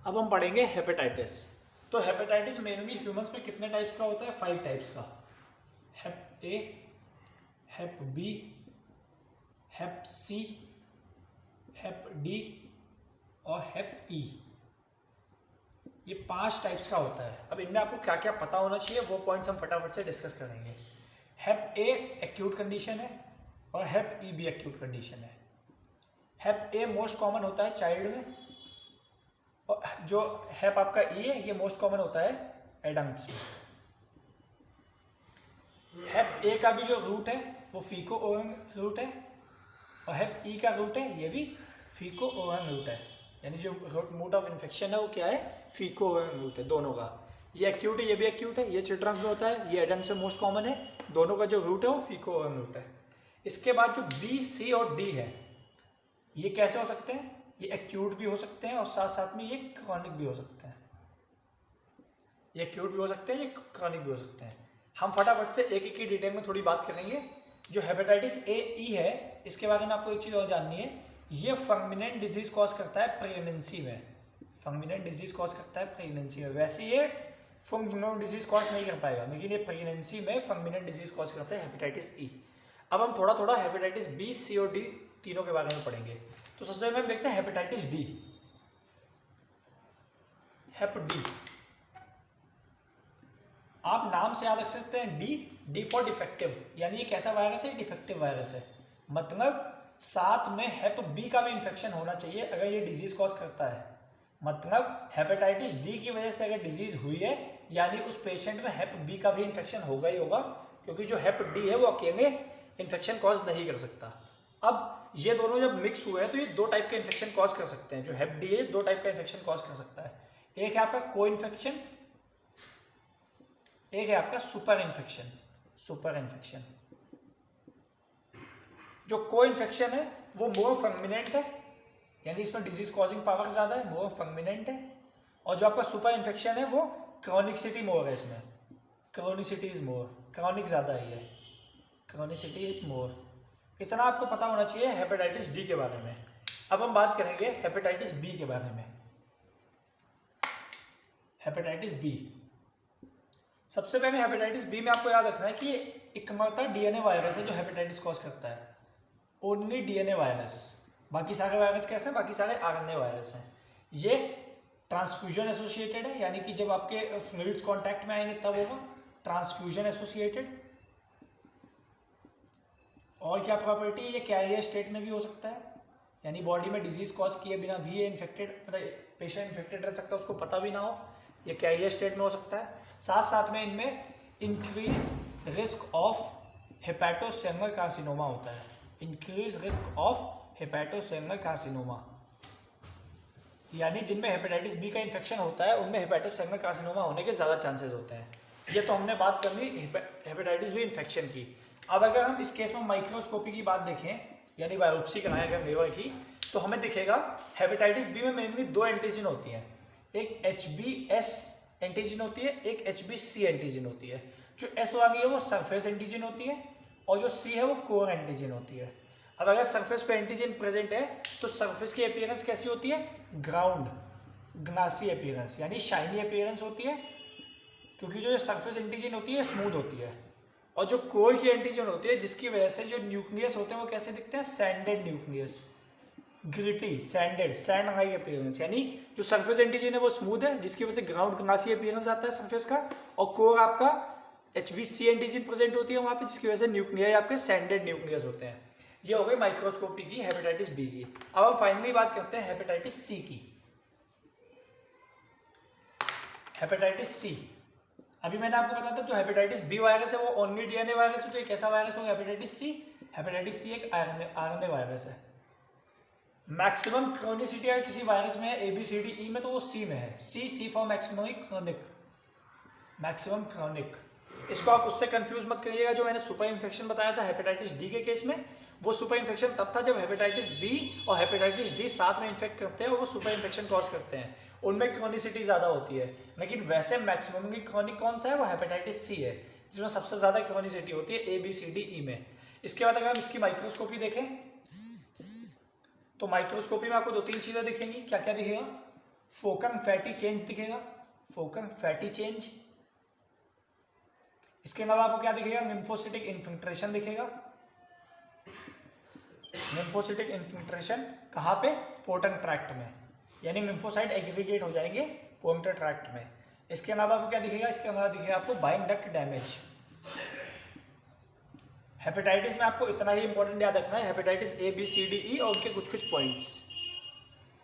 अब हम पढ़ेंगे हेपेटाइटिस। तो हेपेटाइटिस मेनली ह्यूमंस में कितने टाइप्स का होता है? 5 टाइप्स का। हेप ए, हेप बी, हेप सी, हेप डी और हेप ई। ये 5 टाइप्स का होता है। अब इनमें आपको क्या क्या पता होना चाहिए वो पॉइंट्स हम फटाफट से डिस्कस करेंगे। हेप ए एक्यूट कंडीशन है और हेप ई भी एक्यूट कंडीशन है। हेप ए मोस्ट कॉमन होता है चाइल्ड में, और जो हेप आपका ई है ये मोस्ट कॉमन होता है एडल्ट्स में। हेप ए का भी जो रूट है वो फीको ओरन रूट है और हेप ई का रूट है ये भी फीको ओरन रूट है। यानी जो मोड ऑफ इन्फेक्शन है वो क्या है? फीको ओरन रूट है दोनों का। ये एक्यूट है, ये भी एक्यूट है। ये चिल्ड्रंस में होता है, ये एडल्ट्स में मोस्ट कॉमन है। दोनों का जो रूट है वो फीको ओरन रूट है। इसके बाद जो बी, सी और डी है ये कैसे हो सकते हैं? ये एक्यूट भी हो सकते हैं और साथ साथ में ये क्रॉनिक भी हो सकते हैं। ये एक्यूट भी हो सकते हैं, ये क्रॉनिक भी हो सकते हैं। हम फटाफट से एक एक की डिटेल में थोड़ी बात करेंगे। जो हेपेटाइटिस ए ई है इसके बारे में आपको एक चीज़ और जाननी है। ये फंगमिनेंट डिजीज कॉज करता है प्रेगनेंसी में। फंगमिनेंट डिजीज कॉज करता है प्रेगनेंसी में। वैसे ये फंगमिनेंट डिजीज कॉज नहीं कर पाएगा, लेकिन ये प्रेगनेंसी में फंगमिनेंट डिजीज कॉज करता है हेपेटाइटिस ई। अब हम थोड़ा थोड़ा हेपेटाइटिस बी, सी और डी तीनों के बारे में पढ़ेंगे। तो सबसे पहले हम देखते हैं हेपेटाइटिस डी। हेप डी आप नाम से याद रख सकते हैं डी फॉर डिफेक्टिव, यानी ये कैसा वायरस है? डिफेक्टिव वायरस है। मतलब साथ में हेप बी का भी इन्फेक्शन होना चाहिए अगर ये डिजीज कॉज करता है। मतलब हेपेटाइटिस डी की वजह से अगर डिजीज हुई है यानी उस पेशेंट में हेप बी का भी इन्फेक्शन होगा ही होगा, क्योंकि जो हेप डी है वो अकेले इन्फेक्शन कॉज नहीं कर सकता। अब ये दोनों जब मिक्स हुए हैं तो ये 2 टाइप के इन्फेक्शन कॉज कर सकते हैं। जो हेप डी है 2 टाइप का इन्फेक्शन कॉज कर सकता है। एक है आपका को इन्फेक्शन, एक है आपका सुपर इन्फेक्शन। सुपर इन्फेक्शन जो को इन्फेक्शन है वो मोर फंगमिनेंट है, यानी इसमें डिजीज कॉजिंग पावर ज्यादा है, मोर फंगमिनेंट है। और जो आपका सुपर इन्फेक्शन है वो क्रॉनिकसिटी मोर है। इसमें क्रॉनिसिटी इज मोर, क्रॉनिक ज्यादा है, क्रॉनिसिटी इज मोर। इतना आपको पता होना चाहिए हेपेटाइटिस डी के बारे में। अब हम बात करेंगे हेपेटाइटिस बी के बारे में। हेपेटाइटिस बी, सबसे पहले हेपेटाइटिस बी में आपको याद रखना है कि इकलौता डीएनए वायरस है जो हेपेटाइटिस कॉज करता है। Only DNA virus. बाकी सारे वायरस कैसे हैं? बाकी सारे आरएनए वायरस हैं। ये ट्रांसफ्यूजन एसोसिएटेड है, यानी कि जब आपके फ्लूइड्स कांटेक्ट में आएंगे तब होगा। Transfusion associated. और क्या प्रॉपर्टी है? ये कैरियर स्टेट में भी हो सकता है, यानी बॉडी में डिजीज कॉज किए बिना भी ये इन्फेक्टेड, मतलब पेशेंट इन्फेक्टेड रह सकता है, उसको पता भी ना हो। ये कैरियर स्टेट में हो सकता है। साथ साथ में इनमें increase risk of hepatocellular carcinoma होता है। Increase risk of hepatocellular carcinoma, यानी जिनमें हेपेटाइटिस बी का इन्फेक्शन होता है उनमें हेपेटोसेलुलर कार्सिनोमा होने के ज़्यादा चांसेस होते हैं। ये तो हमने बात कर ली हेपेटाइटिस बी इन्फेक्शन की। अब अगर हम इस केस में माइक्रोस्कोपी की बात देखें, यानी बायोप्सी कराएं अगर लीवर की, तो हमें दिखेगा हेपेटाइटिस बी में मेनली 2 एंटीजन होती हैं। एक HbS एंटीजन होती है, एक HbC एंटीजन होती है। जो S वाली है वो सरफेस एंटीजन होती है और जो C है वो कोर एंटीजन होती है। अब अगर सरफेस पे एंटीजन प्रेजेंट है तो सरफेस की अपीयरेंस कैसी होती है? ग्राउंड ग्लासी अपीयरेंस, यानी शाइनी अपीयरेंस होती है, क्योंकि जो सरफेस एंटीजन होती है स्मूथ होती है। और जो कोर की एंटीजन होती है जिसकी वजह से जो न्यूक्लियस होते हैं वो कैसे दिखते हैं? Sanded nucleus, gritty, sanded, sand like appearance. यानी जो सरफेस एंटीजन है वो स्मूथ है जिसकी वजह से ग्राउंड ग्लासी अपीयरेंस आता है सरफेस का, और कोर आपका HbC एंटीजन प्रेजेंट होती है वहां पे जिसकी वजह से न्यूक्लियाई आपके सैंडेड न्यूक्लियस होते हैं। ये हो गई माइक्रोस्कोपी की हेपेटाइटिस बी की। अब हम फाइनली बात करते हैं हेपेटाइटिस सी की। हेपेटाइटिस सी, अभी मैंने आपको बताया था जो हेपेटाइटिस बी वायरस है वो ओनली डीएनए वायरस है, तो ये कैसा वायरस होगा? Hepatitis C. हेपेटाइटिस सी एक आरएनए वायरस है। मैक्सिमम क्रोनिसिटी अगर किसी वायरस में है ABCDE में तो वो सी में है। C for maximum chronic, maximum chronic. इसको आप उससे कंफ्यूज मत करिएगा जो मैंने सुपर इन्फेक्शन बताया था हेपेटाइटिस डी के केस में। वो सुपर इन्फेक्शन तब था जब हेपेटाइटिस बी और हेपेटाइटिस डी साथ में इन्फेक्ट करते हैं और वो सुपर इन्फेक्शन कॉज करते हैं, उनमें क्रोनिसिटी ज़्यादा होती है। लेकिन वैसे मैक्सिमम क्रोनिक कौन सा है? वो हेपेटाइटिस सी है, जिसमें सबसे ज़्यादा क्रोनिसिटी होती है ABCDE में। इसके बाद अगर हम इसकी माइक्रोस्कोपी देखें तो माइक्रोस्कोपी में आपको 2-3 चीज़ें दिखेंगी। क्या क्या दिखेगा? फोकम फैटी चेंज दिखेगा, फोकम फैटी चेंज। इसके अलावा आपको क्या दिखेगा, लिम्फोसिटिक इन्फिल्ट्रेशन दिखेगा। लिम्फोसिटिक इन्फिल्ट्रेशन कहाँ पे, पोर्टल ट्रैक्ट में, यानी लिम्फोसाइट एग्रीगेट हो जाएंगे पोर्टल ट्रैक्ट में। इसके अलावा आपको क्या दिखेगा, इसके अलावा दिखेगा आपको बाइंग डक्ट डैमेज। हेपेटाइटिस में आपको इतना ही इंपॉर्टेंट याद रखना है, hepatitis A B C D E और उनके कुछ कुछ पॉइंट्स।